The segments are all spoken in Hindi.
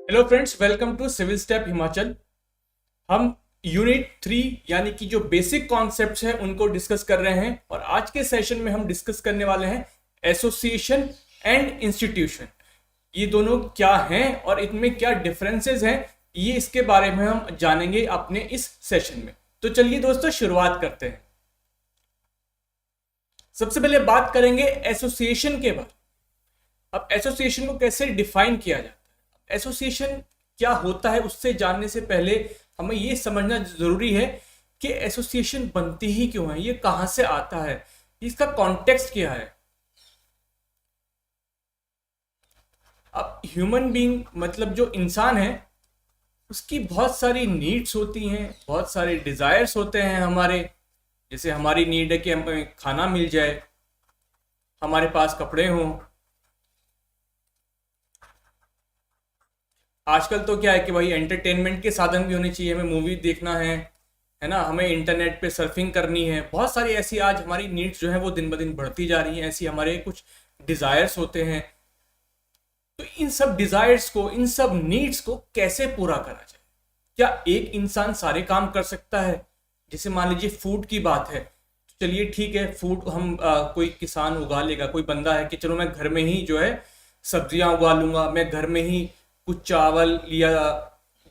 Hello friends, welcome to civil step Himachal. हम यूनिट 3 यानी कि जो बेसिक कॉन्सेप्ट्स हैं उनको डिस्कस कर रहे हैं और आज के सेशन में हम डिस्कस करने वाले हैं एसोसिएशन एंड इंस्टीट्यूशन। ये दोनों क्या हैं और इनमें क्या डिफरेंसेस हैं, ये इसके बारे में हम जानेंगे अपने इस सेशन में। तो चलिए दोस्तों, शुरुआत करते हैं। सबसे पहले बात करेंगे एसोसिएशन के बारे। अब एसोसिएशन को कैसे डिफाइन किया जाता है, एसोसिएशन क्या होता है, उससे जानने से पहले हमें यह समझना जरूरी है कि एसोसिएशन बनती ही क्यों है, ये कहां से आता है, इसका कॉन्टेक्स्ट क्या है। अब ह्यूमन बीइंग मतलब जो इंसान है उसकी बहुत सारी नीड्स होती हैं, बहुत सारे डिजायर्स होते हैं हमारे। जैसे हमारी नीड है कि हमें खाना मिल जाए, हमारे पास कपड़े हों। आजकल तो क्या है कि भाई एंटरटेनमेंट के साधन भी होने चाहिए, हमें मूवी देखना है ना, हमें इंटरनेट पे सर्फिंग करनी है। बहुत सारी ऐसी आज हमारी नीड्स जो है वो दिन ब दिन बढ़ती जा रही हैं, ऐसी हमारे कुछ डिजायर्स होते हैं। तो इन सब डिजायर्स को, इन सब नीड्स को कैसे पूरा करा जाए? क्या एक इंसान सारे काम कर सकता है? जैसे मान लीजिए फूड की बात है, तो चलिए ठीक है, फूड हम कोई किसान उगा लेगा, कोई बंदा है कि चलो मैं घर में ही जो है सब्जियां उगा लूंगा, मैं घर में ही कुछ चावल या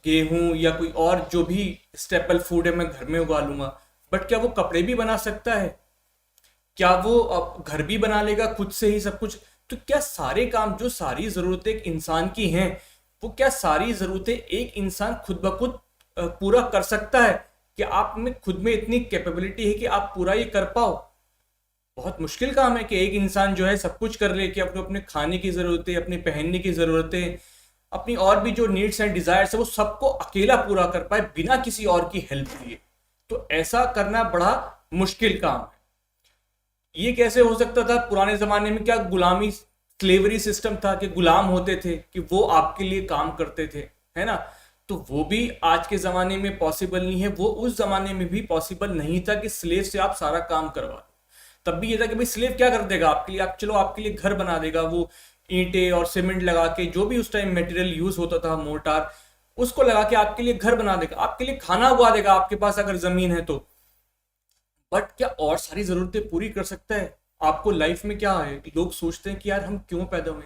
गेहूं या कोई और जो भी स्टेपल फूड है मैं घर में उगा लूंगा। बट क्या वो कपड़े भी बना सकता है? क्या वो अब घर भी बना लेगा खुद से ही सब कुछ? तो क्या सारे काम, जो सारी जरूरतें एक इंसान की हैं, वो क्या सारी जरूरतें एक इंसान खुद ब खुद पूरा कर सकता है? कि आप में खुद में इतनी कैपेबिलिटी है कि आप पूरा ये कर पाओ? बहुत मुश्किल काम है कि एक इंसान जो है सब कुछ कर ले, कि अपने अपने खाने की जरूरतें, अपने पहनने की जरूरतें, अपनी और भी जो नीड्स एंड डिजायर्स है वो सबको अकेला पूरा कर पाए बिना किसी और की हेल्प लिए। तो ऐसा करना बड़ा मुश्किल काम है। ये कैसे हो सकता था? पुराने जमाने में क्या गुलामी, स्लेवरी सिस्टम था कि गुलाम होते थे कि वो आपके लिए काम करते थे, है ना? तो वो भी आज के जमाने में पॉसिबल नहीं है, वो उस जमाने में भी पॉसिबल नहीं था कि स्लेव से आप सारा काम करवा दो। तब भी ये था कि भाई स्लेव क्या कर देगा आपके लिए? आप चलो आपके लिए घर बना देगा, वो ईंटें और सीमेंट लगा के, जो भी उस टाइम मटेरियल यूज होता था, मोर्टार, उसको लगा के आपके लिए घर बना देगा, आपके लिए खाना उगा देगा आपके पास अगर जमीन है तो। बट क्या और सारी जरूरतें पूरी कर सकता है? आपको लाइफ में क्या है, लोग सोचते हैं कि यार हम क्यों पैदा हुए,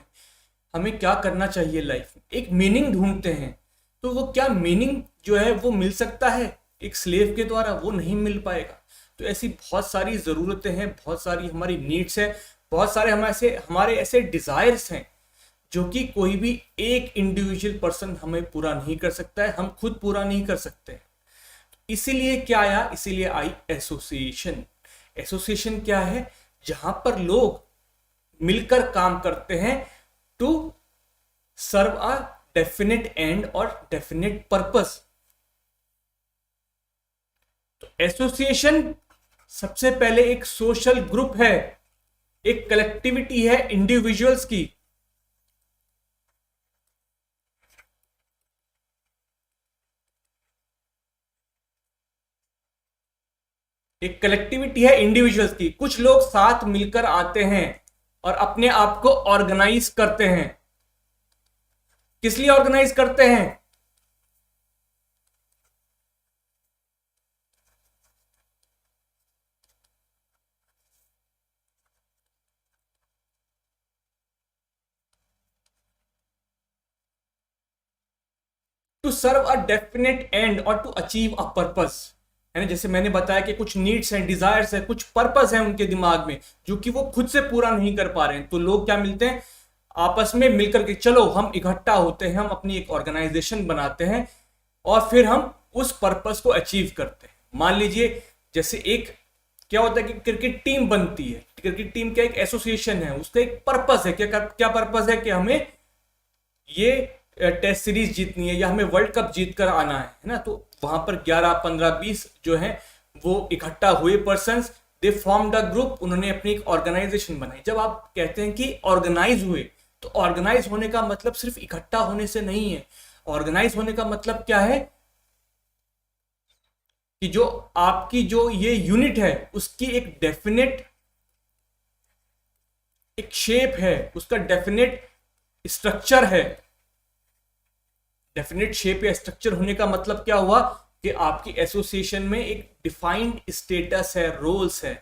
हमें क्या करना चाहिए लाइफ में, एक मीनिंग ढूंढते हैं। तो वो क्या मीनिंग जो है वो मिल सकता है एक स्लेव के द्वारा? वो नहीं मिल पाएगा। तो ऐसी बहुत सारी जरूरतें हैं, बहुत सारी हमारी नीड्स हैं, बहुत सारे हमारे ऐसे डिजायर्स हैं जो कि कोई भी एक इंडिविजुअल पर्सन हमें पूरा नहीं कर सकता है, हम खुद पूरा नहीं कर सकते। इसीलिए क्या आया? इसीलिए आई एसोसिएशन। एसोसिएशन क्या है? जहां पर लोग मिलकर काम करते हैं to serve a definite and और डेफिनेट पर्पस। तो एसोसिएशन सबसे पहले एक सोशल ग्रुप है, एक कलेक्टिविटी है इंडिविजुअल्स की। एक कलेक्टिविटी है इंडिविजुअल्स की, कुछ लोग साथ मिलकर आते हैं और अपने आप को ऑर्गेनाइज करते हैं। किस लिए ऑर्गेनाइज करते हैं? To serve a definite and और टू अचीव अ पर्पस, है ना? जैसे मैंने बताया कि कुछ नीड्स हैं, डिजायर्स हैं, कुछ पर्पस है उनके दिमाग में जो कि वो खुद से पूरा नहीं कर पा रहे हैं। तो लोग क्या मिलते हैं, आपस में मिलकर के चलो हम इकट्ठा होते हैं, हम अपनी एक ऑर्गेनाइजेशन बनाते हैं और फिर हम उस पर्पस को अचीव करते हैं। मान लीजिए जैसे एक क्या होता है कि क्रिकेट टीम बनती है, क्रिकेट टीम का एक एसोसिएशन है, उसका एक पर्पस है। क्या क्या पर्पस है? कि हमें ये टेस्ट सीरीज जीतनी है या हमें वर्ल्ड कप जीत कर आना है ना? तो वहां पर 11, 15, 20 जो है वो इकट्ठा हुए persons, they formed a group, उन्होंने अपनी एक ऑर्गेनाइजेशन बनाई। जब आप कहते हैं कि ऑर्गेनाइज हुए, तो ऑर्गेनाइज होने का मतलब सिर्फ इकट्ठा होने से नहीं है। ऑर्गेनाइज होने का मतलब क्या है? कि जो आपकी जो ये यूनिट है उसकी एक डेफिनेट एक शेप है, उसका डेफिनेट स्ट्रक्चर है, डेफिनेट शेप या स्ट्रक्चर होने का मतलब क्या हुआ कि आपकी एसोसिएशन में एक डिफाइंड स्टेटस है, रोल्स है।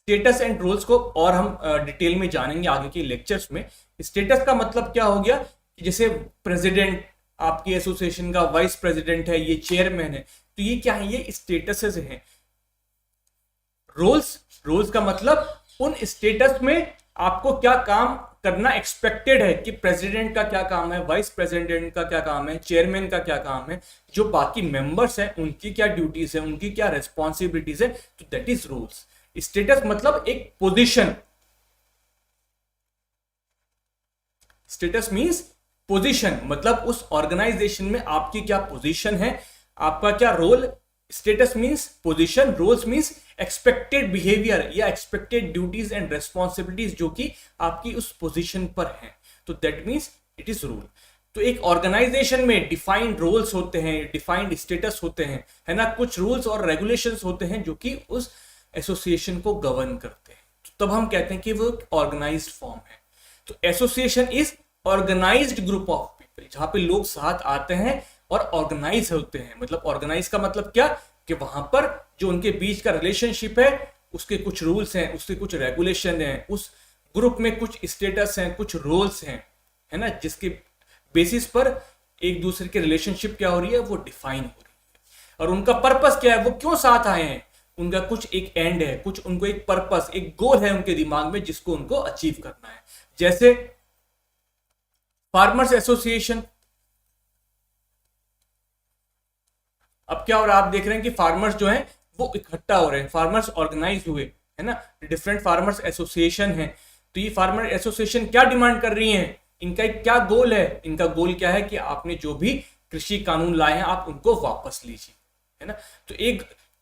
स्टेटस एंड रोल्स को और हम डिटेल में जानेंगे आगे के लेक्चर्स में। स्टेटस का मतलब क्या हो गया कि जैसे प्रेसिडेंट आपकी एसोसिएशन का, वाइस प्रेसिडेंट है, ये चेयरमैन है, तो ये क्या है, ये स्टेटसेस हैं। रोल्स का मतलब उन स्टेटस में आपको क्या काम करना एक्सपेक्टेड है कि प्रेसिडेंट का क्या काम है, वाइस प्रेसिडेंट का क्या काम है, चेयरमैन का क्या काम है, जो बाकी मेंबर्स हैं उनकी क्या ड्यूटीज है, उनकी क्या रिस्पॉन्सिबिलिटीज है, तो दैट इज रूल्स। स्टेटस मतलब एक पोजीशन। स्टेटस मींस पोजीशन, मतलब उस ऑर्गेनाइजेशन में आपकी क्या पोजीशन है, आपका क्या role. Status means position, roles means expected behaviour या एक्सपेक्टेड ड्यूटीज एंड रेस्पॉन्सिबिलिटीज जो कि आपकी उस पोजीशन पर हैं, तो that means it is rule. तो एक ऑर्गेनाइजेशन में डिफाइंड रोल्स होते हैं, डिफाइंड स्टेटस होते हैं, है ना, कुछ रूल्स और रेगुलेशंस होते हैं जो कि उस एसोसिएशन को गवर्न करते हैं। तो तब हम कहते हैं कि वो ऑर्गेनाइज्ड फॉर्म है। तो association is organised group of people, जहां पे लोग साथ आते हैं और ऑर्गेनाइज होते हैं। मतलब ऑर्गेनाइज का मतलब क्या कि वहां पर जो उनके बीच का रिलेशनशिप है उसके कुछ रूल्स हैं, उसके कुछ रेगुलेशन हैं, उस ग्रुप में कुछ स्टेटस हैं, कुछ रोल्स हैं, है ना, जिसके बेसिस पर एक दूसरे के रिलेशनशिप क्या हो रही है, वो डिफाइन हो रही है। और उनका पर्पस क्या है, वो क्यों साथ आए हैं, उनका कुछ एक एंड है, कुछ उनको एक पर्पस, एक गोल है उनके दिमाग में जिसको उनको अचीव करना है। जैसे फार्मर्स एसोसिएशन, अब क्या हो रहा है, आप देख रहे हैं कि फार्मर्स जो हैं वो इकट्ठा हो रहे हैं, फार्मर्स ऑर्गेनाइज हुए, है ना, डिफरेंट फार्मर्स एसोसिएशन है। तो ये फार्मर एसोसिएशन क्या डिमांड कर रही हैं, इनका एक क्या गोल है, इनका गोल क्या है कि आपने जो भी कृषि कानून लाए हैं आप उनको वापस लीजिए, है ना। तो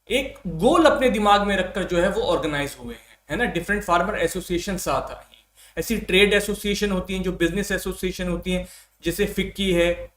एक गोल अपने दिमाग में रखकर जो है वो ऑर्गेनाइज हुए हैं, है ना। डिफरेंट फार्मर एसोसिएशन साथ आई हैं। ऐसी ट्रेड एसोसिएशन होती हैं, जो बिजनेस एसोसिएशन होती हैं, जैसे फिक्की है,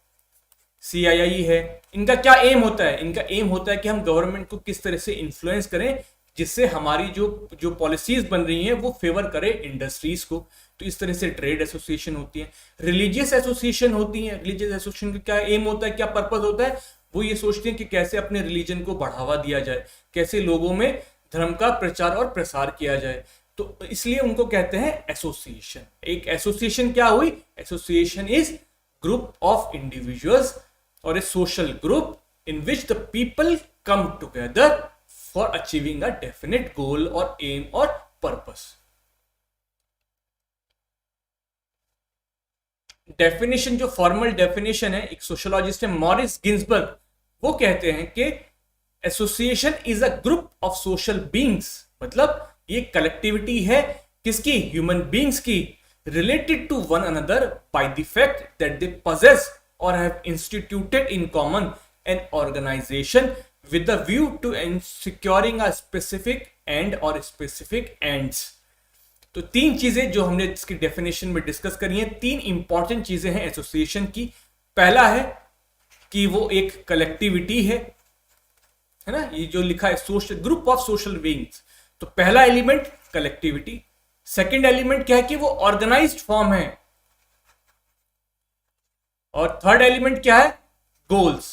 CII है। इनका क्या एम होता है, इनका एम होता है कि हम गवर्नमेंट को किस तरह से इन्फ्लुएंस करें जिससे हमारी जो पॉलिसीज बन रही हैं वो फेवर करे इंडस्ट्रीज को। तो इस तरह से ट्रेड एसोसिएशन होती है। रिलीजियस एसोसिएशन होती है। रिलीजियस एसोसिएशन का क्या एम होता है, क्या पर्पस होता है, वो ये सोचते हैं कि कैसे अपने रिलीजन को बढ़ावा दिया जाए, कैसे लोगों में धर्म का प्रचार और प्रसार किया जाए। तो इसलिए उनको कहते हैं एसोसिएशन। एक एसोसिएशन क्या हुई, association is group of individuals or a social group in which the people come together for achieving a definite goal or aim or purpose. Definition, जो फॉर्मल डेफिनेशन है, एक सोशोलॉजिस्ट है मॉरिस गिन्सबर्ग, वो कहते हैं कि association is a group of social beings, मतलब ये कलेक्टिविटी है किसकी, ह्यूमन बीइंग्स की, related to one another by the fact that they possess or have instituted in common an organization with the view to securing a specific end or specific ends. तो तीन चीजें जो हमने इसकी डेफिनेशन में डिस्कस करी हैं, तीन इंपॉर्टेंट चीजें हैं एसोसिएशन की। पहला है कि वो एक कलेक्टिविटी है ना, ये जो लिखा है social group of social beings, तो पहला एलिमेंट कलेक्टिविटी। सेकंड एलिमेंट क्या है कि वो ऑर्गेनाइज्ड फॉर्म है, और थर्ड एलिमेंट क्या है, गोल्स।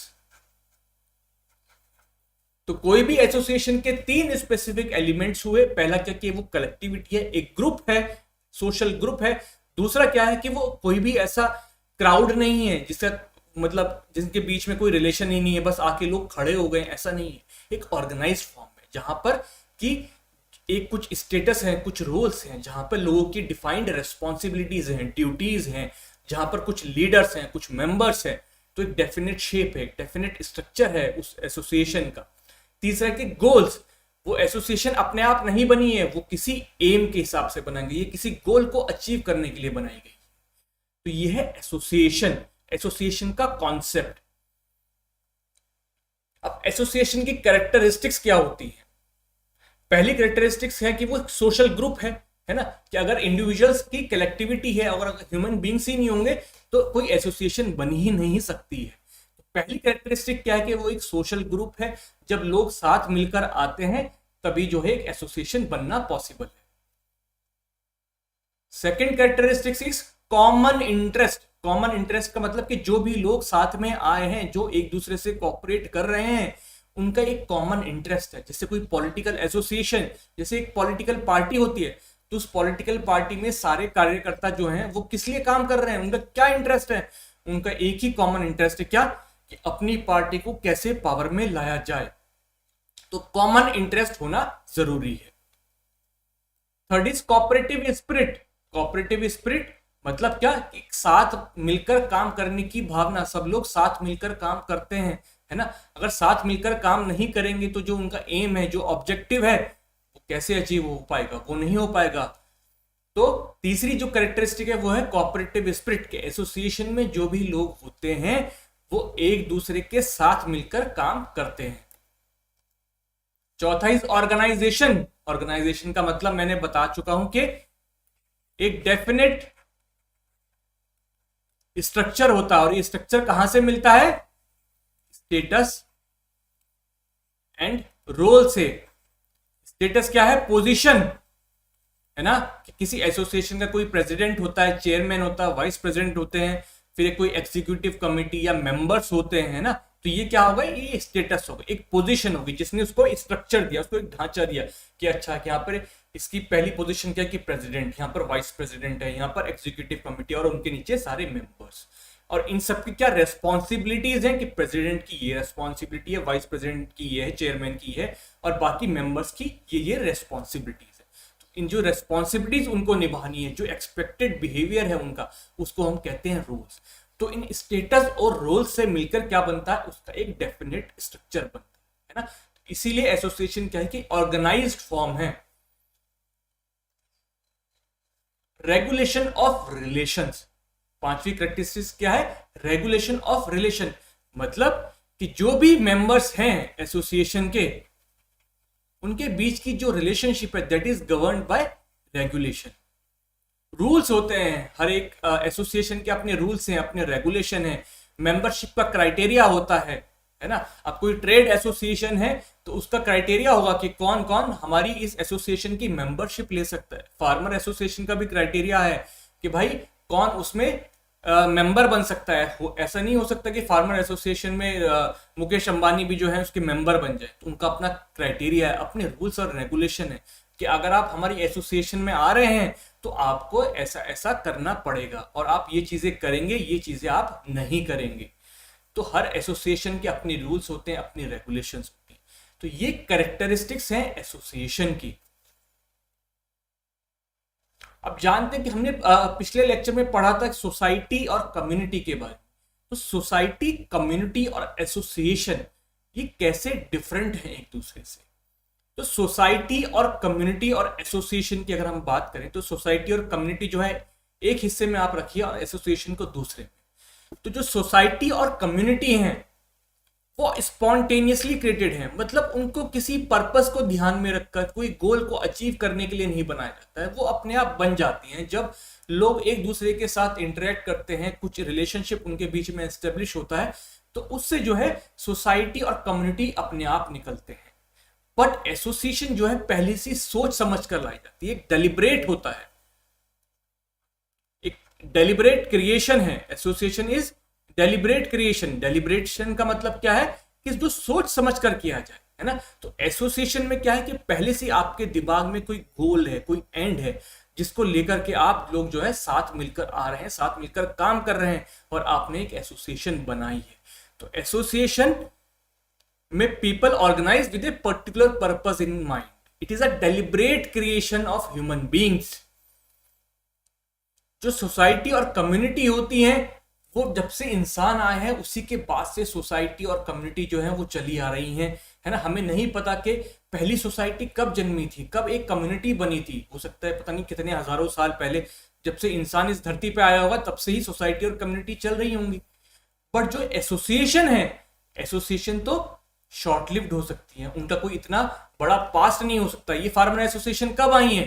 तो कोई भी एसोसिएशन के तीन स्पेसिफिक एलिमेंट्स हुए। पहला क्या कि वो कलेक्टिविटी है, एक ग्रुप है, सोशल ग्रुप है। दूसरा क्या है कि वो कोई भी ऐसा क्राउड नहीं है जिसका मतलब जिनके बीच में कोई रिलेशन ही नहीं है, बस आके लोग खड़े हो गए, ऐसा नहीं है। एक ऑर्गेनाइज्ड फॉर्म है जहां पर कि एक कुछ स्टेटस है, कुछ रोल्स हैं, जहां पर लोगों की डिफाइंड रेस्पॉन्सिबिलिटीज हैं, ड्यूटीज हैं, जहां पर कुछ लीडर्स हैं, कुछ मेंबर्स हैं। तो एक डेफिनेट शेप है, एक डेफिनेट स्ट्रक्चर है उस एसोसिएशन का। तीसरा कि गोल्स, वो एसोसिएशन अपने आप नहीं बनी है, वो किसी एम के हिसाब से बनाई गई है, किसी गोल को अचीव करने के लिए बनाई गई। तो ये है एसोसिएशन, एसोसिएशन का कॉन्सेप्ट। अब एसोसिएशन की कैरेक्टरिस्टिक्स क्या होती है। पहली कैरेक्टरिस्टिक्स है कि वो एक सोशल ग्रुप है ना, कि अगर इंडिविजुअल्स की कलेक्टिविटी है, अगर ह्यूमन बींग्स ही नहीं होंगे तो कोई एसोसिएशन बन ही नहीं सकती है। तो पहली कैरेक्टरिस्टिक क्या है कि वो एक सोशल ग्रुप है। जब लोग साथ मिलकर आते हैं तभी जो है एक एसोसिएशन बनना पॉसिबल है। Second characteristics is common interest. Common interest का मतलब कि जो भी लोग साथ में आए हैं, जो एक दूसरे से कोऑपरेट कर रहे हैं, उनका एक कॉमन इंटरेस्ट है। जैसे कोई पॉलिटिकल एसोसिएशन, जैसे एक पॉलिटिकल पार्टी होती है, तो उस पॉलिटिकल पार्टी में सारे कार्यकर्ता जो हैं वो किस लिए काम कर रहे हैं, उनका क्या इंटरेस्ट है, उनका एक ही कॉमन इंटरेस्ट है, क्या, कि अपनी पार्टी को कैसे पावर में लाया जाए। तो कॉमन इंटरेस्ट होना जरूरी है। Third is cooperative spirit. Cooperative spirit मतलब क्या, एक साथ मिलकर काम करने की भावना, सब लोग साथ मिलकर काम करते हैं, है ना। अगर साथ मिलकर काम नहीं करेंगे तो जो उनका एम है, जो ऑब्जेक्टिव है, वो कैसे अचीव हो पाएगा, वो नहीं हो पाएगा। तो तीसरी जो कैरेक्टरिस्टिक है वो है कोऑपरेटिव स्पिरिट के। एसोसिएशन में जो भी लोग होते हैं वो एक दूसरे के साथ मिलकर काम करते हैं। चौथा इज ऑर्गेनाइजेशन। ऑर्गेनाइजेशन का मतलब मैंने बता चुका हूं कि एक डेफिनेट स्ट्रक्चर होता है, और ये स्ट्रक्चर कहां से मिलता है, स्टेटस एंड रोल से। स्टेटस क्या है, पोजीशन, है ना, कि किसी एसोसिएशन का कोई प्रेसिडेंट होता है, चेयरमैन होता है, वाइस प्रेसिडेंट होते हैं, फिर कोई एग्जीक्यूटिव कमेटी या मेंबर्स होते हैं, है ना। तो ये क्या होगा, ये स्टेटस होगा, एक पोजीशन होगी जिसने उसको स्ट्रक्चर दिया, उसको एक ढांचा दिया कि अच्छा कि यहाँ पर इसकी पहली पोजीशन क्या है कि प्रेसिडेंट, यहाँ पर वाइस प्रेसिडेंट है, यहाँ पर एग्जीक्यूटिव कमेटी और उनके नीचे सारे मेंबर्स। और इन सब की क्या रेस्पॉन्सिबिलिटीज हैं कि प्रेसिडेंट की ये रेस्पॉन्सिबिलिटी है, वाइस प्रेसिडेंट की ये है, चेयरमैन की है, और बाकी मेंबर्स की ये रेस्पॉन्सिबिलिटीज है। तो इन जो रेस्पॉन्सिबिलिटीज उनको निभानी है, जो एक्सपेक्टेड बिहेवियर है उनका, उसको हम कहते हैं रूल्स। तो इन स्टेटस और रोल से मिलकर क्या बनता है, उसका एक डेफिनेट स्ट्रक्चर बनता है ना। इसीलिए एसोसिएशन क्या है कि ऑर्गेनाइज्ड फॉर्म है। Regulation of relations. पांचवी कैरेक्टरिस्टिक्स क्या है, रेगुलेशन ऑफ रिलेशन। मतलब कि जो भी मेंबर्स हैं एसोसिएशन के, उनके बीच की जो रिलेशनशिप है that is governed bye regulation. Rules होते हैं, हर एक एसोसिएशन के अपने रूल्स हैं, अपने रेगुलेशन है, मेंबरशिप का क्राइटेरिया होता है ना। अब कोई ट्रेड एसोसिएशन है तो उसका क्राइटेरिया होगा कि कौन कौन हमारी इस एसोसिएशन की मेंबरशिप ले सकता है। फार्मर एसोसिएशन का भी क्राइटेरिया है कि भाई कौन उसमें मेंबर बन सकता है। ऐसा नहीं हो सकता कि फार्मर एसोसिएशन में मुकेश अंबानी भी जो है उसके मेंबर बन जाए। तो उनका अपना क्राइटेरिया है, अपने रूल्स और रेगुलेशन है कि अगर आप हमारी एसोसिएशन में आ रहे हैं तो आपको ऐसा ऐसा करना पड़ेगा, और आप ये चीजें करेंगे, ये चीजें आप नहीं करेंगे। तो हर एसोसिएशन के अपने रूल्स होते हैं, अपनी रेगुलेशंस होती हैं। तो ये कैरेक्टरिस्टिक्स हैं एसोसिएशन की। अब जानते हैं कि हमने पिछले लेक्चर में पढ़ा था सोसाइटी और कम्युनिटी के बारे में। तो सोसाइटी, कम्युनिटी और एसोसिएशन ये कैसे डिफरेंट हैं एक दूसरे से। तो सोसाइटी और कम्युनिटी और एसोसिएशन की अगर हम बात करें तो सोसाइटी और कम्युनिटी जो है एक हिस्से में आप रखिए और एसोसिएशन को दूसरे में। तो जो सोसाइटी और कम्युनिटी हैं वो स्पॉन्टेनियसली क्रिएटेड है, मतलब उनको किसी पर्पस को ध्यान में रखकर, कोई गोल को अचीव करने के लिए नहीं बनाया जाता है, वो अपने आप बन जाती हैं। जब लोग एक दूसरे के साथ इंटरेक्ट करते हैं, कुछ रिलेशनशिप उनके बीच में एस्टेब्लिश होता है, तो उससे जो है सोसाइटी और कम्युनिटी अपने आप निकलते हैं। बट एसोसिएशन जो है पहले से सोच समझ कर लाई जाती है, एक डेलिब्रेट होता है, एक डेलिब्रेट क्रिएशन है। Association is deliberate creation. Deliberation का मतलब क्या है कि जो सोच समझ कर किया जाए, है ना। तो एसोसिएशन में क्या है कि पहले से आपके दिमाग में कोई गोल है, कोई एंड है, जिसको लेकर के आप लोग जो है साथ मिलकर आ रहे हैं, साथ मिलकर काम कर रहे हैं, और आपने एक एसोसिएशन बनाई है। तो एसोसिएशन में people organise with a particular purpose in mind. It is a deliberate creation of human beings. जो सोसाइटी और कम्युनिटी होती है वो जब से इंसान आए हैं उसी के बाद से सोसाइटी और कम्युनिटी जो है वो चली आ रही हैं, है ना। हमें नहीं पता कि पहली सोसाइटी कब जन्मी थी, कब एक कम्युनिटी बनी थी। हो सकता है पता नहीं कितने हजारों साल पहले, जब से इंसान इस धरती पे आया होगा तब से ही सोसाइटी और कम्युनिटी चल रही होंगी। बट जो एसोसिएशन है, एसोसिएशन तो शॉर्ट लिव्ड हो सकती है, उनका कोई इतना बड़ा पास्ट नहीं हो सकता। ये फार्मर एसोसिएशन कब आई है,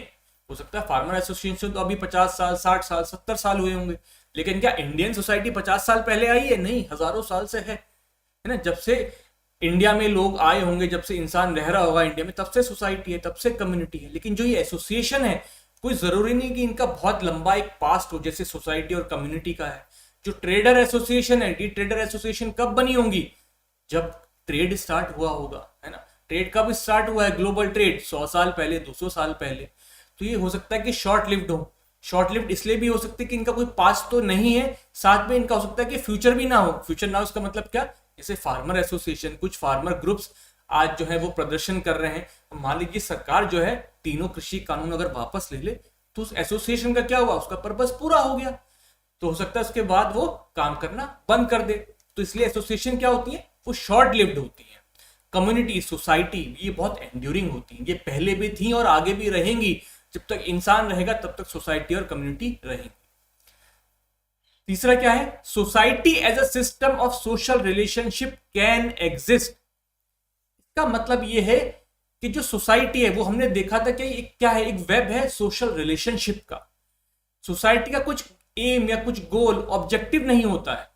हो सकता है फार्मर एसोसिएशन तो अभी 50 साल, 60 साल, 70 साल हुए होंगे। लेकिन क्या इंडियन सोसाइटी 50 साल पहले आई है? नहीं, हजारों साल से है ना। जब से इंडिया में लोग आए होंगे, जब से इंसान रह रहा होगा इंडिया में, तब से सोसाइटी है, तब से कम्युनिटी है। लेकिन जो ये एसोसिएशन है कोई जरूरी नहीं कि इनका बहुत लंबा एक पास्ट हो जैसे सोसाइटी और कम्युनिटी का है। जो ट्रेडर एसोसिएशन है, ये ट्रेडर एसोसिएशन कब बनी होंगी? जब ट्रेड स्टार्ट हुआ होगा, है ना। ट्रेड कब स्टार्ट हुआ है? ग्लोबल ट्रेड 100 साल पहले, 200 साल पहले। तो ये हो सकता है कि शॉर्ट लिव्ड हो। शॉर्ट लिव्ड इसलिए भी हो सकती है कि इनका कोई पास्ट तो नहीं है, साथ में इनका हो सकता है कि फ्यूचर भी ना हो। फ्यूचर ना हो इसका मतलब क्या? जैसे फार्मर एसोसिएशन, कुछ फार्मर ग्रुप्स आज जो है वो प्रदर्शन कर रहे हैं। मान लीजिए सरकार जो है तीनों कृषि कानून अगर वापस ले ले, तो उस एसोसिएशन का क्या हुआ? उसका पर्पस पूरा हो गया। तो हो सकता है उसके बाद वो काम करना बंद कर दे। तो इसलिए एसोसिएशन क्या होती है? वो शॉर्ट लिव्ड होती है। कम्युनिटी, सोसाइटी, ये बहुत एंड्यूरिंग होती है। ये पहले भी थी और आगे भी रहेंगी। जब तक इंसान रहेगा तब तक सोसाइटी और कम्युनिटी रहेंगी। तीसरा क्या है? Society as a system of social relationship can exist. इसका मतलब ये है कि जो सोसाइटी है वो हमने देखा था कि एक क्या है, एक वेब है सोशल रिलेशनशिप का। सोसाइटी का कुछ एम या कुछ गोल, ऑब्जेक्टिव नहीं होता है।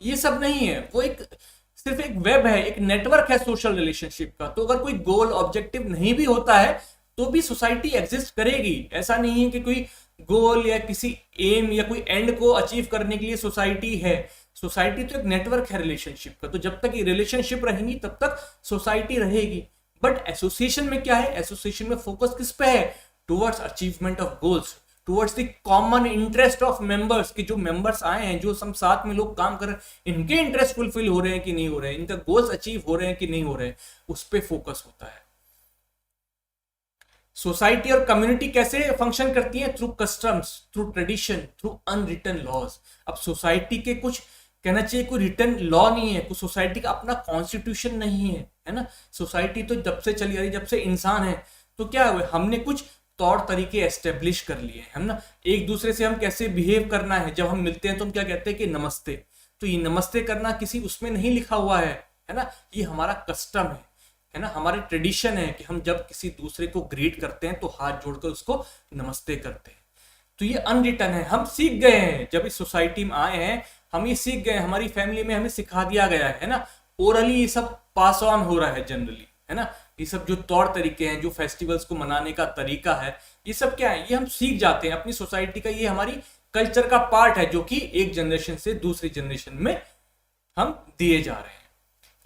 ये सब नहीं है, वो एक सिर्फ एक वेब है, एक नेटवर्क है सोशल रिलेशनशिप का। तो अगर कोई गोल ऑब्जेक्टिव नहीं भी होता है तो भी सोसाइटी एग्जिस्ट करेगी। ऐसा नहीं है कि कोई गोल या किसी एम या कोई एंड को अचीव करने के लिए सोसाइटी है। सोसाइटी तो एक नेटवर्क है रिलेशनशिप का। तो जब तक ये रिलेशनशिप रहेंगी तब तक सोसाइटी रहेगी। बट एसोसिएशन में क्या है? एसोसिएशन में फोकस किस पे है? Towards achievement of goals, towards the common interest of members. कि जो मेंबर्स आए हैं, जो सब साथ में लोग काम कर रहे हैं, इनके इंटरेस्ट फुलफिल हो रहे हैं कि नहीं हो रहे हैं, इनका गोल्स अचीव हो रहे हैं कि नहीं हो रहे हैं, उस पर फोकस होता है। सोसाइटी और कम्युनिटी कैसे फंक्शन करती है? Through customs, through tradition, through unwritten laws. अब सोसाइटी के कुछ कहना चाहिए कोई रिटर्न लॉ नहीं है, कुछ सोसाइटी का अपना कॉन्स्टिट्यूशन नहीं है ना। सोसाइटी तो जब से चली आ रही, जब से इंसान है, तो क्या हुआ? हमने कुछ तौर तरीके एस्टेब्लिश कर लिए हैं, ना। एक दूसरे से हम कैसे बिहेव करना है, जब हम मिलते हैं तो हम क्या कहते हैं कि नमस्ते। तो ये नमस्ते करना किसी उसमें नहीं लिखा हुआ है ना। ये हमारा कस्टम है ना, हमारे ट्रेडिशन है कि हम जब किसी दूसरे को ग्रीट करते हैं तो हाथ जोड़कर उसको नमस्ते करते हैं। तो ये अनरिटन है, हम सीख गए हैं जब इस सोसाइटी में आए हैं, हम ये सीख गए, हमारी फैमिली में हमें सिखा दिया गया है ना। ओरली ये सब पास ऑन हो रहा है जनरली, है ना। ये सब जो तौर तरीके हैं, जो फेस्टिवल्स को मनाने का तरीका है, ये सब क्या है? ये हम सीख जाते हैं अपनी सोसाइटी का। ये हमारी कल्चर का पार्ट है जो कि एक जनरेशन से दूसरी जनरेशन में हम दिए जा रहे हैं।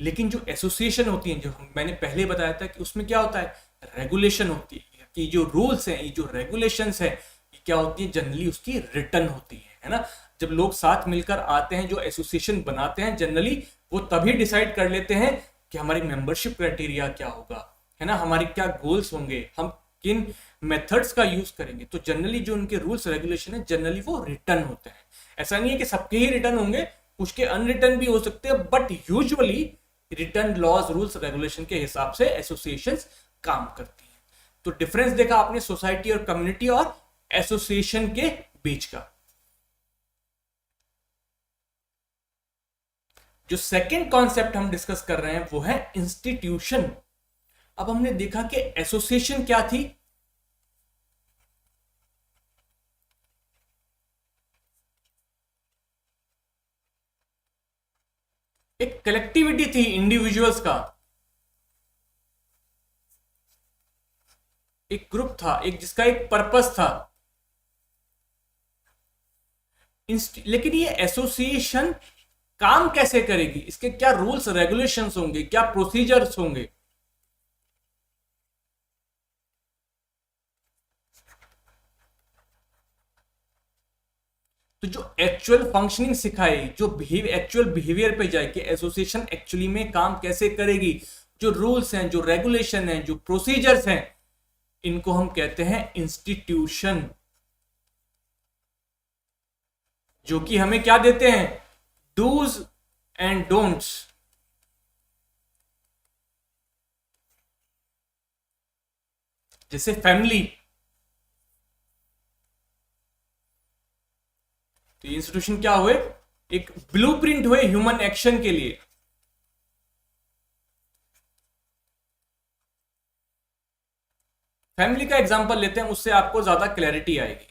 लेकिन जो एसोसिएशन होती है, जो मैंने पहले बताया था कि उसमें क्या होता है? रेगुलेशन होती है। कि जो रूल्स हैं, ये जो रेगुलेशंस है, ये क्या होती है? जनरली उसकी रिटर्न होती है ना। जब लोग साथ मिलकर आते हैं, जो एसोसिएशन बनाते हैं, जनरली वो तभी डिसाइड कर लेते हैं कि हमारी मेंबरशिप क्राइटेरिया क्या होगा, है ना, हमारे क्या गोल्स होंगे, हम किन मेथड्स का यूज करेंगे। तो जनरली जो उनके रूल्स रेगुलेशन है, जनरली वो रिटर्न होते हैं। ऐसा नहीं है कि सबके ही रिटर्न होंगे, कुछ के अनरिटर्न भी हो सकते हैं, but usually written laws, rules, regulation के हिसाब से एसोसिएशंस काम करती हैं। तो डिफरेंस देखा आपने सोसाइटी और कम्युनिटी और एसोसिएशन के बीच का। जो सेकंड कॉन्सेप्ट हम डिस्कस कर रहे हैं वो है इंस्टीट्यूशन। अब हमने देखा कि एसोसिएशन क्या थी? एक कलेक्टिविटी थी इंडिविजुअल्स का, एक ग्रुप था, एक जिसका एक पर्पस था। लेकिन ये एसोसिएशन काम कैसे करेगी? इसके क्या रूल्स रेगुलेशंस होंगे, क्या प्रोसीजर्स होंगे? तो जो एक्चुअल फंक्शनिंग सिखाए, जो एक्चुअल बिहेवियर पे जाए कि एसोसिएशन एक्चुअली में काम कैसे करेगी, जो रूल्स हैं, जो रेगुलेशन हैं, जो प्रोसीजर्स हैं, इनको हम कहते हैं इंस्टीट्यूशन। जो कि हमें क्या देते हैं? Do's and don'ts. जैसे फैमिली, तो इंस्टीट्यूशन क्या हुए? एक ब्लूप्रिंट हुए ह्यूमन एक्शन के लिए। फैमिली का एग्जांपल लेते हैं, उससे आपको ज्यादा क्लैरिटी आएगी।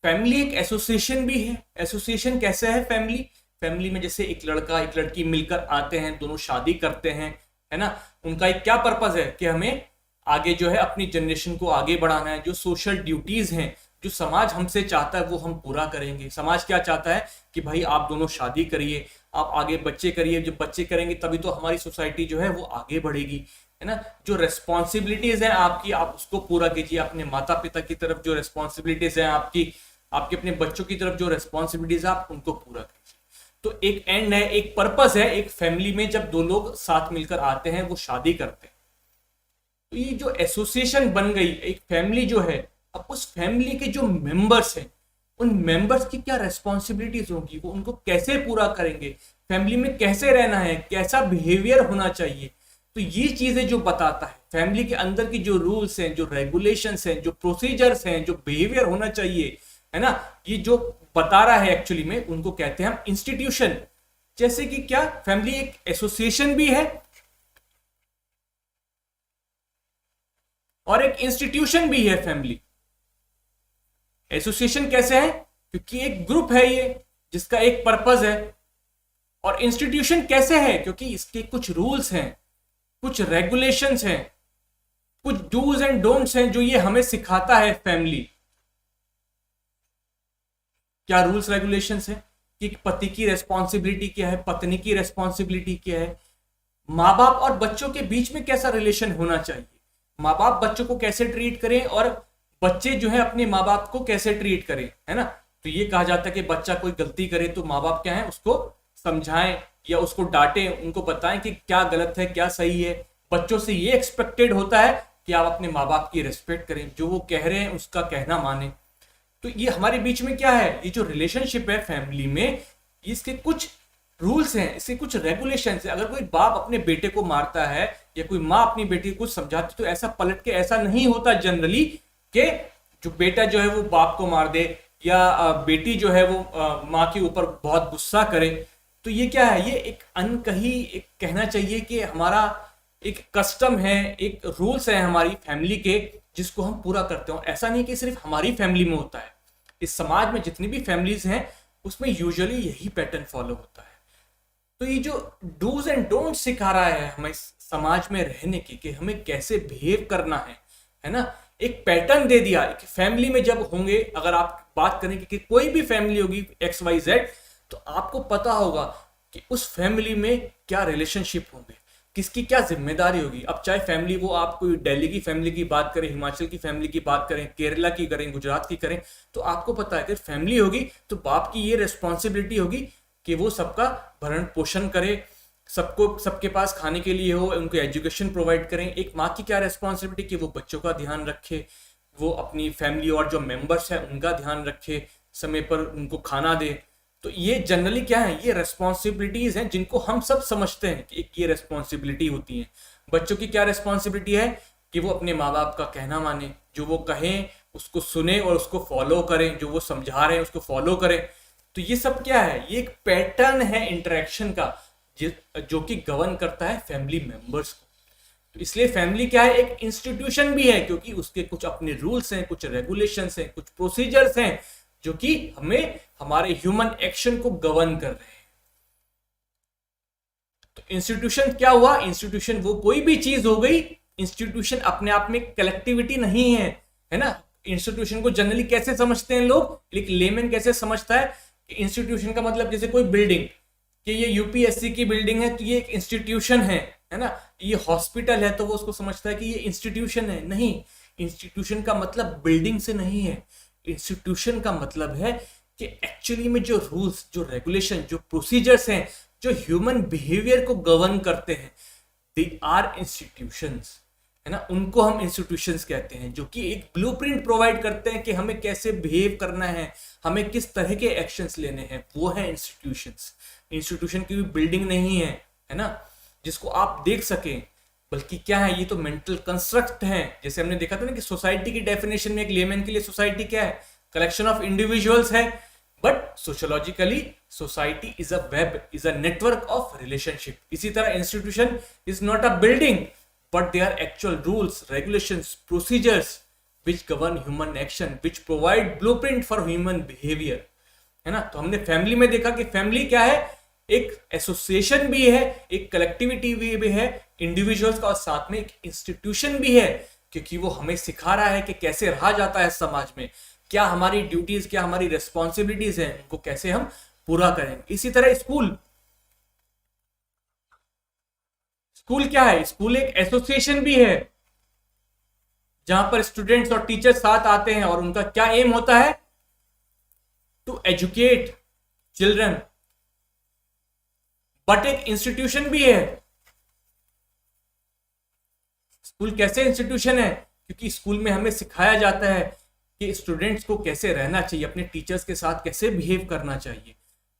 फैमिली एक एसोसिएशन भी है। एसोसिएशन कैसे है फैमिली? फैमिली में जैसे एक लड़का एक लड़की मिलकर आते हैं, दोनों शादी करते हैं, है ना, उनका एक क्या पर्पस है कि हमें आगे जो है अपनी जनरेशन को आगे बढ़ाना है। जो सोशल ड्यूटीज हैं, जो समाज हमसे चाहता है वो हम पूरा करेंगे। समाज क्या चाहता है कि भाई आप दोनों शादी करिए, आप आगे बच्चे करिए, जब बच्चे करेंगे तभी तो हमारी सोसाइटी जो है वो आगे बढ़ेगी, है ना। जो रेस्पॉन्सिबिलिटीज हैं आपकी, आप उसको पूरा कीजिए। अपने माता पिता की तरफ जो रेस्पॉन्सिबिलिटीज हैं आपकी, आपके अपने बच्चों की तरफ जो रेस्पॉन्सिबिलिटीज है, आप उनको पूरा कीजिए। तो एक एंड है, एक पर्पस है एक फैमिली में, जब दो लोग साथ मिलकर आते हैं, वो शादी करते हैं। तो ये जो एसोसिएशन बन गई एक फैमिली जो है, अब उस फैमिली के जो मेंबर्स हैं, उन मेंबर्स की क्या रेस्पॉन्सिबिलिटीज होंगी, वो उनको कैसे पूरा करेंगे, फैमिली में कैसे रहना है, कैसा बिहेवियर होना चाहिए। तो ये चीजें जो बताता है फैमिली के अंदर की जो रूल्स हैं, जो रेगुलेशंस हैं, जो प्रोसीजर्स हैं, जो बिहेवियर होना चाहिए, है ना, ये जो बता रहा है एक्चुअली में, उनको कहते हैं हम इंस्टीट्यूशन। जैसे कि क्या, फैमिली एक एसोसिएशन भी है और एक इंस्टीट्यूशन भी है। फैमिली एसोसिएशन कैसे है, क्योंकि एक ग्रुप है ये जिसका एक पर्पस है। और इंस्टीट्यूशन कैसे है, क्योंकि इसके कुछ रूल्स हैं, कुछ रेगुलेशंस हैं, कुछ डूज एंड डोंट्स हैं जो ये हमें सिखाता है फैमिली। क्या रूल्स रेगुलेशंस है कि पति की रेस्पॉन्सिबिलिटी क्या है, पत्नी की रेस्पॉन्सिबिलिटी क्या है, माँ बाप और बच्चों के बीच में कैसा रिलेशन होना चाहिए, माँ बाप बच्चों को कैसे ट्रीट करें और बच्चे जो है अपने माँ बाप को कैसे ट्रीट करें, है ना। तो ये कहा जाता है कि बच्चा कोई गलती करे तो माँ बाप क्या है उसको समझाएं या उसको डांटें, उनको बताएं कि क्या गलत है क्या सही है। बच्चों से ये एक्सपेक्टेड होता है कि आप अपने माँ बाप की रिस्पेक्ट करें, जो वो कह रहे हैं उसका कहना माने। तो ये हमारे बीच में क्या है, ये जो रिलेशनशिप है फैमिली में, इसके कुछ रूल्स हैं, इसके कुछ रेगुलेशंस हैं। अगर कोई बाप अपने बेटे को मारता है या कोई माँ अपनी बेटी को कुछ समझाती, तो ऐसा पलट के ऐसा नहीं होता जनरली कि जो बेटा जो है वो बाप को मार दे या बेटी जो है वो माँ के ऊपर बहुत गुस्सा करे। तो ये क्या है, ये एक अनकही एक कहना चाहिए कि हमारा एक कस्टम है, एक रूल्स है हमारी फैमिली के, जिसको हम पूरा करते हो। ऐसा नहीं कि सिर्फ हमारी फैमिली में होता है, इस समाज में जितनी भी फैमिलीज हैं उसमें यूजुअली यही पैटर्न फॉलो होता है। तो ये जो डूज एंड डोंट सिखा रहा है हमें समाज में रहने की, कि हमें कैसे बिहेव करना है ना। एक पैटर्न दे दिया कि फैमिली में जब होंगे, अगर आप बात करें कि कोई भी फैमिली होगी XYZ, तो आपको पता होगा कि उस फैमिली में क्या रिलेशनशिप होंगे, किसकी क्या जिम्मेदारी होगी। अब चाहे फैमिली वो आप कोई दिल्ली की फैमिली की बात करें, हिमाचल की फैमिली की बात करें, केरला की करें, गुजरात की करें, तो आपको पता है कि फैमिली होगी तो बाप की ये रिस्पॉन्सिबिलिटी होगी कि वो सबका भरण पोषण करे, सबको सबके पास खाने के लिए हो, उनको एजुकेशन प्रोवाइड करें। एक माँ की क्या रिस्पॉन्सिबिलिटी कि वो बच्चों का ध्यान रखे, वो अपनी फैमिली और जो मेंबर्स है उनका ध्यान रखे, समय पर उनको खाना दे। तो ये जनरली क्या है, ये रेस्पॉन्सिबिलिटीज हैं जिनको हम सब समझते हैं कि एक ये रेस्पॉन्सिबिलिटी होती है। बच्चों की क्या रेस्पॉन्सिबिलिटी है कि वो अपने माँ बाप का कहना माने, जो वो कहें उसको सुने और उसको फॉलो करें, जो वो समझा रहे हैं उसको फॉलो करें। तो ये सब क्या है, ये एक पैटर्न है इंटरेक्शन का जो कि गवर्न करता है फैमिली मेंबर्स को। तो इसलिए फैमिली क्या है, एक इंस्टीट्यूशन भी है, क्योंकि उसके कुछ अपने रूल्स हैं, कुछ रेगुलेशंस हैं, कुछ प्रोसीजर्स हैं जो कि हमें हमारे ह्यूमन एक्शन को गवर्न कर रहे हैं। तो इंस्टीट्यूशन क्या हुआ, इंस्टीट्यूशन वो कोई भी चीज हो गई। इंस्टीट्यूशन अपने आप में कलेक्टिविटी नहीं है ना। इंस्टीट्यूशन को जनरली कैसे समझते हैं लोग, लेकिन लेमैन कैसे समझता है कि इंस्टीट्यूशन का मतलब जैसे कोई बिल्डिंग, कि ये यूपीएससी की बिल्डिंग है तो ये एक इंस्टीट्यूशन है ना। ये हॉस्पिटल है तो वो उसको समझता है कि ये इंस्टीट्यूशन है। नहीं, इंस्टीट्यूशन का मतलब बिल्डिंग से नहीं है। इंस्टीट्यूशन का मतलब है कि एक्चुअली में जो रूल्स, जो रेगुलेशन, जो प्रोसीजर्स हैं, जो ह्यूमन बिहेवियर को गवर्न करते हैं, दे आर इंस्टीट्यूशंस, है ना। उनको हम इंस्टीट्यूशंस कहते हैं, जो कि एक ब्लूप्रिंट प्रोवाइड करते हैं कि हमें कैसे बिहेव करना है, हमें किस तरह के एक्शंस लेने हैं, वो है इंस्टीट्यूशंस। इंस्टीट्यूशन की भी बिल्डिंग नहीं है ना, जिसको आप देख सकें, बल्कि क्या है, ये तो मेंटल कंस्ट्रक्ट है। जैसे हमने देखा था ना कि सोसाइटी की डेफिनेशन में एक लेमैन के लिए सोसाइटी क्या है, कलेक्शन ऑफ इंडिविजुअल्स है। But sociologically society is a web, is a network of relationship. इसी तरह institution is not a building, but they are actual rules, regulations, procedures which govern human action, which provide blueprint for human behavior. है ना। तो हमने फैमिली में देखा कि फैमिली क्या है, एक एसोसिएशन भी है, एक कलेक्टिविटी भी है इंडिविजुअल्स का, और साथ में एक इंस्टीट्यूशन भी है, क्योंकि वो हमें सिखा रहा है कि कैसे रहा जाता है समाज में, क्या हमारी ड्यूटीज, क्या हमारी रिस्पॉन्सिबिलिटीज हैं, उनको कैसे हम पूरा करेंगे। इसी तरह स्कूल क्या है, स्कूल एक एसोसिएशन भी है जहां पर स्टूडेंट्स और टीचर्स साथ आते हैं, और उनका क्या एम होता है, टू एजुकेट चिल्ड्रन। बट एक इंस्टीट्यूशन भी है। स्कूल कैसे इंस्टीट्यूशन है, क्योंकि स्कूल में हमें सिखाया जाता है कि स्टूडेंट्स को कैसे रहना चाहिए, अपने टीचर्स के साथ कैसे बिहेव करना चाहिए,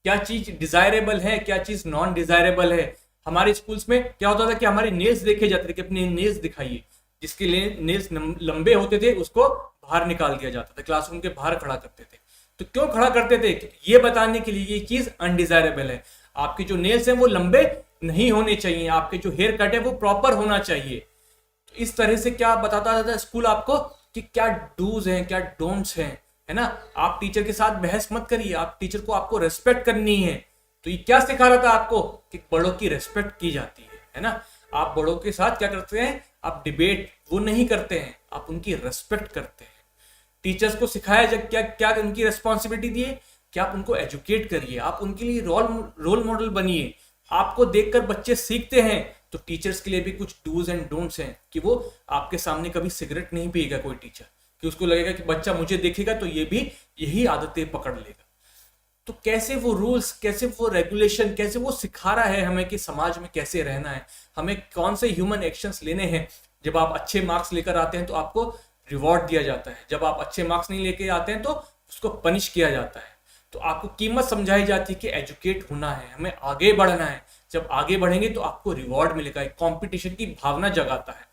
क्या चीज डिजायरेबल है, क्या चीज नॉन डिजायरेबल है। हमारे स्कूल्स में क्या होता था कि हमारे नेल्स देखे जाते थे कि अपने नेल्स दिखाइए, जिसके लिए नेल्स लंबे होते थे उसको बाहर निकाल दिया जाता था, क्लासरूम के बाहर खड़ा करते थे। तो क्यों खड़ा करते थे, ये बताने के लिए ये चीज अनडिजायरेबल है, आपके जो नेल्स हैं वो लंबे नहीं होने चाहिए, आपके जो हेयर कट है वो प्रॉपर होना चाहिए। तो इस तरह से क्या बताता था स्कूल आपको कि क्या डूज हैं, क्या डोंट्स हैं, है ना। आप टीचर के साथ बहस मत करिए, आप टीचर को आपको रेस्पेक्ट करनी है। तो ये क्या सिखा रहा था आपको कि बड़ों की रेस्पेक्ट की जाती है ना। आप बड़ों के साथ क्या करते हैं, आप डिबेट वो नहीं करते हैं, आप उनकी रेस्पेक्ट करते हैं। टीचर्स को सिखाया क्या क्या उनकी रेस्पॉन्सिबिलिटी दिए कि आप उनको एजुकेट करिए, आप उनके लिए रोल मॉडल बनिए। आपको देखकर बच्चे सीखते हैं, तो टीचर्स के लिए भी कुछ डूज एंड डोंट्स हैं कि वो आपके सामने कभी सिगरेट नहीं पिएगा कोई टीचर, कि उसको लगेगा कि बच्चा मुझे देखेगा तो ये भी यही आदतें पकड़ लेगा। तो कैसे वो रूल्स, कैसे वो रेगुलेशन, कैसे वो सिखा रहा है हमें कि समाज में कैसे रहना है, हमें कौन से ह्यूमन एक्शंस लेने हैं। जब आप अच्छे मार्क्स लेकर आते हैं तो आपको रिवॉर्ड दिया जाता है, जब आप अच्छे मार्क्स नहीं लेके आते हैं तो उसको पनिश किया जाता है। तो आपको कीमत समझाई जाती है कि एजुकेट होना है, हमें आगे बढ़ना है, जब आगे बढ़ेंगे तो आपको रिवॉर्ड मिलेगा, एक कंपटीशन की भावना जगाता है।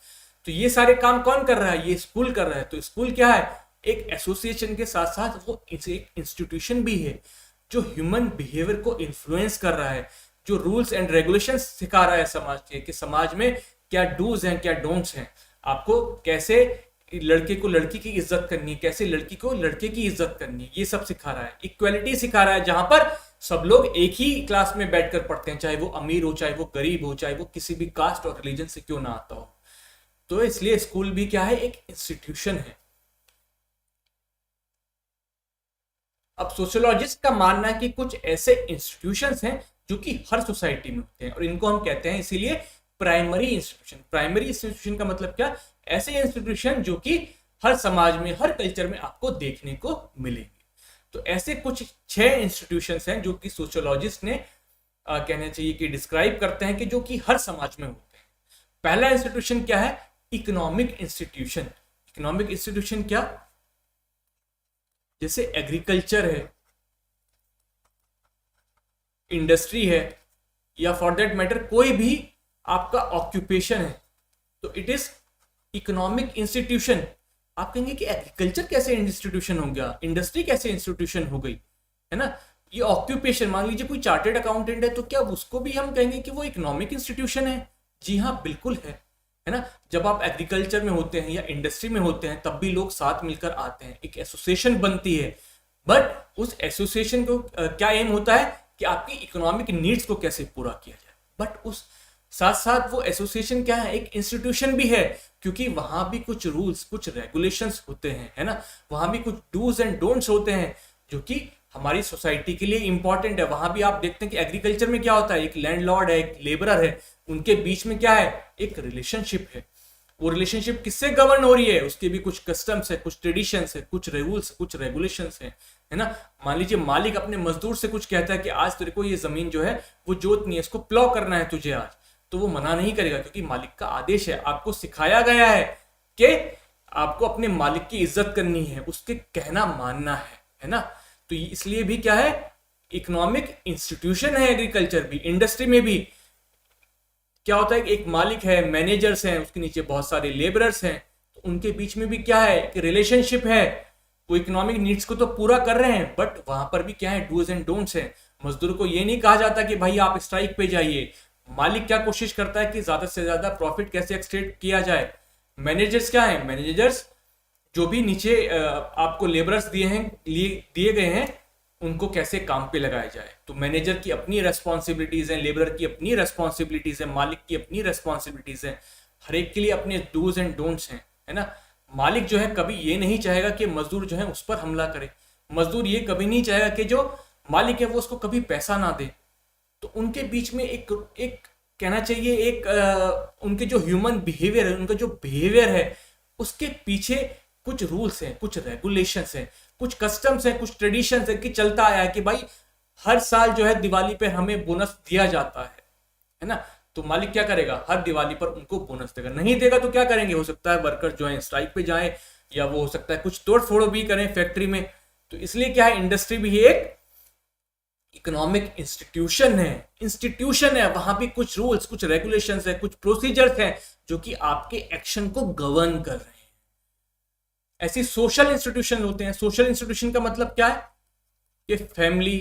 तो ये सारे काम कौन कर रहा है, ये स्कूल कर रहा है। तो स्कूल क्या है, एक एसोसिएशन के साथ साथ वो एक इंस्टीट्यूशन भी है जो ह्यूमन बिहेवियर को इन्फ्लुएंस कर रहा है, जो रूल्स एंड रेगुलेशंस सिखा रहा है समाज के, कि समाज में क्या डूज हैं, क्या डोंट्स हैं, आपको कैसे लड़के को लड़की की इज्जत करनी है, कैसे लड़की को लड़के की इज्जत करनी है, ये सब सिखा रहा है। इक्वालिटी सिखा रहा है, जहां पर सब लोग एक ही क्लास में बैठकर पढ़ते हैं, चाहे वो अमीर हो, चाहे वो गरीब हो, चाहे वो किसी भी कास्ट और रिलीजन से क्यों ना आता हो। तो इसलिए स्कूल भी क्या है, एक इंस्टीट्यूशन है। अब सोशियोलॉजिस्ट का मानना है कि कुछ ऐसे इंस्टीट्यूशंस हैं जो कि हर सोसाइटी में होते हैं, और इनको हम कहते हैं इसीलिए प्राइमरी इंस्टीट्यूशन। प्राइमरी इंस्टीट्यूशन का मतलब क्या, ऐसे इंस्टीट्यूशन जो कि हर समाज में, हर कल्चर में आपको देखने को मिलेंगे। तो ऐसे कुछ 6 इंस्टीट्यूशंस हैं जो कि सोशियोलॉजिस्ट ने कहना चाहिए कि डिस्क्राइब करते हैं कि जो कि हर समाज में होते हैं। पहला इंस्टीट्यूशन क्या है, इकोनॉमिक इंस्टीट्यूशन। इकोनॉमिक इंस्टीट्यूशन क्या, जैसे एग्रीकल्चर है, इंडस्ट्री है, या फॉर दैट मैटर कोई भी आपका ऑक्यूपेशन है, तो इट इज इकोनॉमिक इंस्टीट्यूशन। आप कहेंगे कि एग्रीकल्चर कैसे इंस्टीट्यूशन हो गया, इंडस्ट्री कैसे इंस्टीट्यूशन हो गई, है ना। ये ऑक्यूपेशन, मान लीजिए कोई चार्टेड अकाउंटेंट है, तो क्या उसको भी हम कहेंगे कि वो इकोनॉमिक इंस्टीट्यूशन है? जी हाँ, बिल्कुल है ना। जब आप एग्रीकल्चर में होते हैं या इंडस्ट्री में होते हैं, तब भी लोग साथ मिलकर आते हैं, एक एसोसिएशन बनती है। बट उस एसोसिएशन को क्या एम होता है कि आपकी इकोनॉमिक नीड्स को कैसे पूरा किया जाए। बट उस साथ साथ वो एसोसिएशन क्या है, एक इंस्टीट्यूशन भी है, क्योंकि वहां भी कुछ रूल्स, कुछ रेगुलेशंस होते हैं, है ना। वहां भी कुछ डूज एंड डोंट्स होते हैं जो कि हमारी सोसाइटी के लिए इंपॉर्टेंट है। वहां भी आप देखते हैं कि एग्रीकल्चर में क्या होता है, एक लैंडलॉर्ड है, एक लेबरर है, उनके बीच में क्या है, एक रिलेशनशिप है। वो रिलेशनशिप किससे गवर्न हो रही है, उसके भी कुछ कस्टम्स है, कुछ ट्रेडिशंस है, कुछ रूल्स, कुछ रेगुलेशंस है ना। मान लीजिए मालिक अपने मजदूर से कुछ कहता है कि आज तेरे को ये जमीन जो है वो जोतनी है, इसको प्लॉ करना है तुझे आज, तो वो मना नहीं करेगा, क्योंकि मालिक का आदेश है। आपको सिखाया गया है कि आपको अपने मालिक की इज्जत करनी है, उसके कहना मानना है ना। तो इसलिए भी क्या है, इकोनॉमिक इंस्टीट्यूशन है एग्रीकल्चर भी। इंडस्ट्री में भी क्या होता है, एक मालिक है, मैनेजर्स हैं, उसके नीचे बहुत सारे लेबरर्स हैं, तो उनके बीच में भी क्या है, एक रिलेशनशिप है। वो इकोनॉमिक नीड्स को तो पूरा कर रहे हैं, बट वहां पर भी क्या है, डूज एंड डोंट्स है। मजदूर को ये नहीं कहा जाता कि भाई आप स्ट्राइक पे जाइए। मालिक क्या कोशिश करता है कि ज्यादा से ज्यादा प्रॉफिट कैसे एक्सट्रैक्ट किया जाए। मैनेजर्स क्या है, मैनेजर्स जो भी नीचे आपको लेबरर्स दिए गए हैं, उनको कैसे काम पे लगाया जाए। तो मैनेजर की अपनी रेस्पॉन्सिबिलिटीज हैं, लेबर की अपनी रेस्पॉन्सिबिलिटीज है, मालिक की अपनी रेस्पॉन्सिबिलिटीज है, हर एक के लिए अपने डूज एंड डोंट्स हैं, है ना। मालिक जो है कभी ये नहीं चाहेगा कि मजदूर जो है उस पर हमला करे, मजदूर ये कभी नहीं चाहेगा कि जो मालिक है वो उसको कभी पैसा ना दे। तो उनके बीच में एक एक कहना चाहिए एक उनके जो ह्यूमन बिहेवियर है, उनका जो बिहेवियर है उसके पीछे कुछ रूल्स हैं, कुछ रेगुलेशंस हैं, कुछ कस्टम्स हैं, कुछ ट्रेडिशंस है कि चलता आया है कि भाई हर साल जो है दिवाली पे हमें बोनस दिया जाता है ना। तो मालिक क्या करेगा, हर दिवाली पर उनको बोनस देगा, नहीं देगा तो क्या करेंगे, हो सकता है वर्कर जो है स्ट्राइक पे जाए, या वो हो सकता है कुछ तोड़ फोड़ भी करें फैक्ट्री में। तो इसलिए क्या है, इंडस्ट्री भी एक इकोनॉमिक इंस्टीट्यूशन है, वहां भी कुछ रूल्स, कुछ रेगुलेशंस है, कुछ प्रोसीजर्स हैं जो कि आपके एक्शन को गवर्न कर रहे हैं। ऐसी सोशल इंस्टीट्यूशन होते हैं। सोशल इंस्टीट्यूशन का मतलब क्या है, कि फैमिली,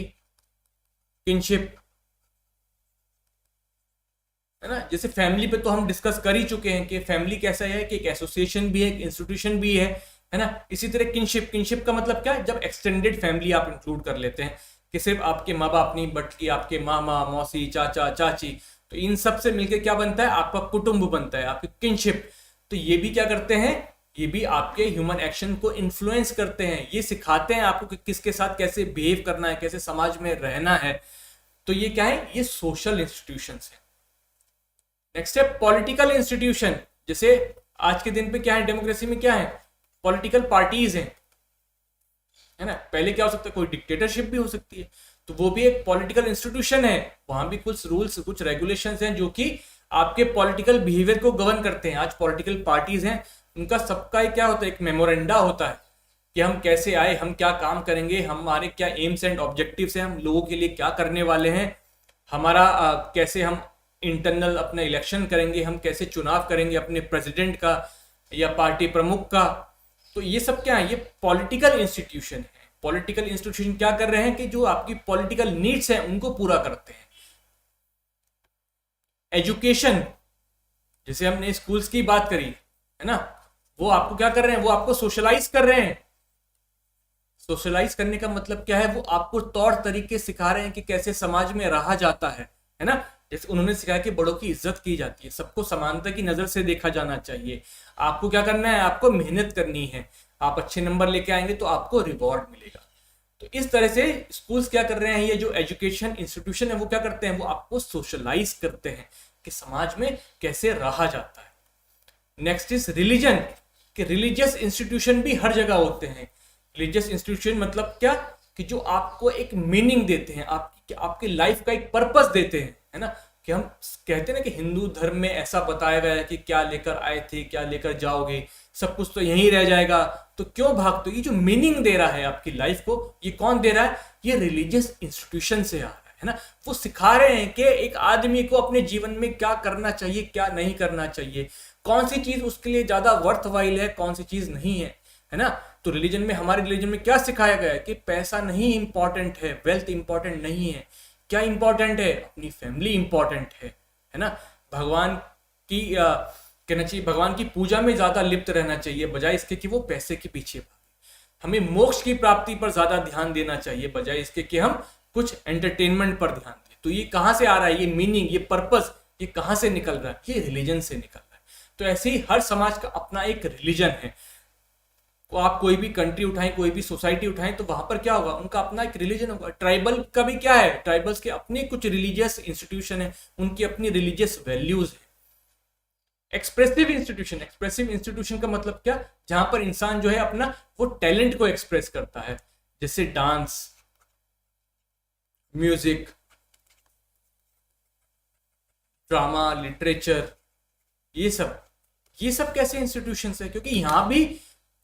किनशिप, है ना। जैसे फैमिली पे तो हम डिस्कस कर ही चुके हैं कि फैमिली कैसा है, कि एक एसोसिएशन भी है, एक इंस्टीट्यूशन भी है ना। इसी तरह किनशिप का मतलब क्या है, जब एक्सटेंडेड फैमिली आप इंक्लूड कर लेते हैं कि सिर्फ आपके माँ बाप नहीं, बल्कि आपके मामा, मौसी, चाचा, चाची, तो इन सब से मिलकर क्या बनता है, आपका कुटुंब बनता है, आपकी किनशिप। तो ये भी क्या करते हैं, ये भी आपके ह्यूमन एक्शन को इन्फ्लुएंस करते हैं, ये सिखाते हैं आपको कि किसके साथ कैसे बिहेव करना है, कैसे समाज में रहना है। तो ये क्या है, ये सोशल इंस्टीट्यूशंस है। नेक्स्ट है पॉलिटिकल इंस्टीट्यूशन। जैसे आज के दिन पे क्या है, डेमोक्रेसी में क्या है, पॉलिटिकल पार्टीज हैं, है ना। पहले क्या हो सकता है, कोई डिक्टेटरशिप भी हो सकती है, तो वो भी एक पॉलिटिकल इंस्टीट्यूशन है। वहां भी कुछ रूल्स, कुछ रेगुलेशंस हैं जो कि आपके पॉलिटिकल बिहेवियर को गवर्न करते हैं। आज पॉलिटिकल पार्टीज हैं, उनका सबका क्या होता है, एक मेमोरेंडा होता है कि हम कैसे आए, हम क्या काम करेंगे, हमारे क्या एम्स एंड ऑब्जेक्टिव्स हैं, हम लोगों के लिए क्या करने वाले हैं, हमारा कैसे हम इंटरनल अपना इलेक्शन करेंगे, हम कैसे चुनाव करेंगे अपने प्रेसिडेंट का या पार्टी प्रमुख का। तो ये सब क्या है, ये पॉलिटिकल इंस्टीट्यूशन है। पॉलिटिकल इंस्टीट्यूशन क्या कर रहे हैं कि जो आपकी पॉलिटिकल नीड्स हैं उनको पूरा करते हैं। एजुकेशन, जैसे हमने स्कूल्स की बात करी, है ना, वो आपको क्या कर रहे हैं, वो आपको सोशलाइज कर रहे हैं। सोशलाइज करने का मतलब क्या है, वो आपको तौर तरीके सिखा रहे हैं कि कैसे समाज में रहा जाता है ना। जैसे उन्होंने सिखाया कि बड़ों की इज्जत की जाती है, सबको समानता की नजर से देखा जाना चाहिए। आपको क्या करना है, आपको मेहनत करनी है, आप अच्छे नंबर लेके आएंगे तो आपको रिवॉर्ड मिलेगा। तो इस तरह से स्कूल्स क्या कर रहे हैं, ये जो एजुकेशन इंस्टीट्यूशन है वो क्या करते हैं, वो आपको सोशलाइज करते हैं कि समाज में कैसे रहा जाता है। नेक्स्ट इज रिलीजन, कि रिलीजियस इंस्टीट्यूशन भी हर जगह होते हैं। रिलीजियस इंस्टीट्यूशन मतलब क्या, कि जो आपको एक मीनिंग देते हैं, आपकी लाइफ का एक पर्पस देते हैं, है ना। कि हम कहते हैं ना कि हिंदू धर्म में ऐसा बताया गया है कि क्या लेकर आए थे, क्या लेकर जाओगे, सब कुछ तो यहीं रह जाएगा, तो क्यों भागते हो। ये जो मीनिंग दे रहा है आपकी लाइफ को, ये कौन दे रहा है, ये रिलीजियस इंस्टीट्यूशन से आ रहा है ना। वो सिखा रहे हैं कि एक आदमी को अपने जीवन में क्या करना चाहिए, क्या नहीं करना चाहिए, कौन सी चीज उसके लिए ज्यादा वर्थवाइल है, कौन सी चीज नहीं है ना। तो रिलीजन में, हमारे रिलीजन में क्या सिखाया गया है कि पैसा नहीं इंपॉर्टेंट है, वेल्थ इंपॉर्टेंट नहीं है, क्या इंपॉर्टेंट है, अपनी फैमिली इंपॉर्टेंट है ना। भगवान की कहना चाहिए, भगवान की पूजा में ज्यादा लिप्त रहना चाहिए बजाय इसके कि वो पैसे के पीछे भागे। हमें मोक्ष की प्राप्ति पर ज्यादा ध्यान देना चाहिए बजाय इसके कि हम कुछ एंटरटेनमेंट पर ध्यान दें। तो ये कहां से आ रहा है, ये मीनिंग, ये पर्पस, ये कहां से निकल रहा है, ये रिलीजन से निकल रहा है। तो ऐसे ही हर समाज का अपना एक रिलीजन है। को आप कोई भी कंट्री उठाएं, कोई भी सोसाइटी उठाएं, तो वहां पर क्या होगा, उनका अपना एक रिलीजन होगा। ट्राइबल का भी क्या है, ट्राइबल्स के अपने कुछ रिलीजियस इंस्टीट्यूशन है, उनकी अपनी रिलीजियस वैल्यूज है। एक्सप्रेसिव इंस्टीट्यूशन का मतलब क्या, जहां पर इंसान जो है अपना वो टैलेंट को एक्सप्रेस करता है, जैसे डांस, म्यूजिक, ड्रामा, लिटरेचर, ये सब कैसे इंस्टीट्यूशंस है, क्योंकि यहां भी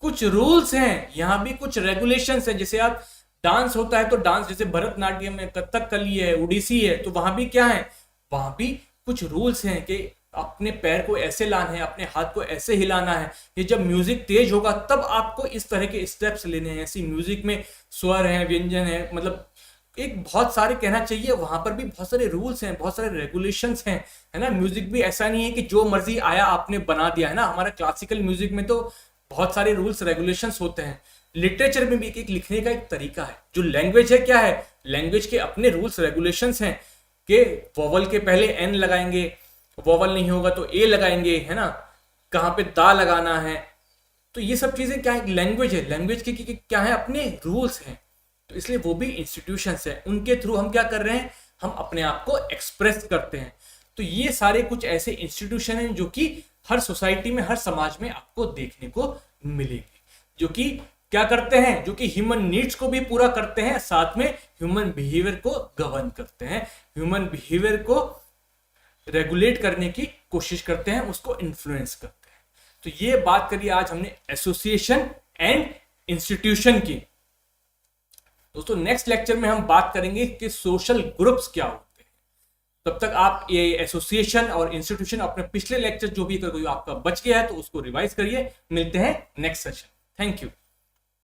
कुछ रूल्स हैं, यहां भी कुछ रेगुलेशंस हैं। जैसे आप डांस होता है तो डांस, जैसे भरतनाट्यम है, कथकली है, उड़ीसी है, तो वहां भी क्या है, वहां भी कुछ रूल्स हैं कि अपने पैर को ऐसे लाना है, अपने हाथ को ऐसे हिलाना है, ये जब म्यूजिक तेज होगा तब आपको इस तरह के स्टेप्स लेने हैं। ऐसी म्यूजिक में स्वर है, व्यंजन है, मतलब एक बहुत सारे कहना चाहिए, वहां पर भी बहुत सारे रूल्स हैं, बहुत सारे रेगुलेशंस हैं, है ना। म्यूजिक भी ऐसा नहीं है कि जो मर्जी आया आपने बना दिया, है ना। हमारा क्लासिकल म्यूजिक में तो बहुत सारे रूल्स रेगुलेशंस होते हैं, लिटरेचर में भी एक लिखने का एक तरीका है। जो लैंग्वेज है क्या है, लैंग्वेज के अपने रूल्स रेगुलेशंस हैं कि वोवल के पहले एन लगाएंगे, वोवल नहीं होगा तो ए लगाएंगे, है ना, कहाँ पे दा लगाना है। तो ये सब चीजें क्या है, लैंग्वेज है, लैंग्वेज के क्या है, अपने रूल्स हैं। तो इसलिए वो भी इंस्टीट्यूशंस हैं, उनके थ्रू हम क्या कर रहे हैं, हम अपने आप को एक्सप्रेस करते हैं। तो ये सारे कुछ ऐसे इंस्टीट्यूशन हैं जो कि हर सोसाइटी में, हर समाज में आपको देखने को मिलेंगे, जो कि क्या करते हैं, जो कि ह्यूमन नीड्स को भी पूरा करते हैं, साथ में ह्यूमन बिहेवियर को गवर्न करते हैं, ह्यूमन बिहेवियर को रेगुलेट करने की कोशिश करते हैं, उसको इन्फ्लुएंस करते हैं। तो ये बात करी आज हमने एसोसिएशन एंड इंस्टीट्यूशन की। दोस्तों नेक्स्ट लेक्चर में हम बात करेंगे कि सोशल ग्रुप्स क्या होते हैं। तब तक आप ये एसोसिएशन और इंस्टीट्यूशन अपने पिछले लेक्चर जो भी कोई आपका बच गया है तो उसको रिवाइज करिए। मिलते हैं नेक्स्ट सेशन। Thank you.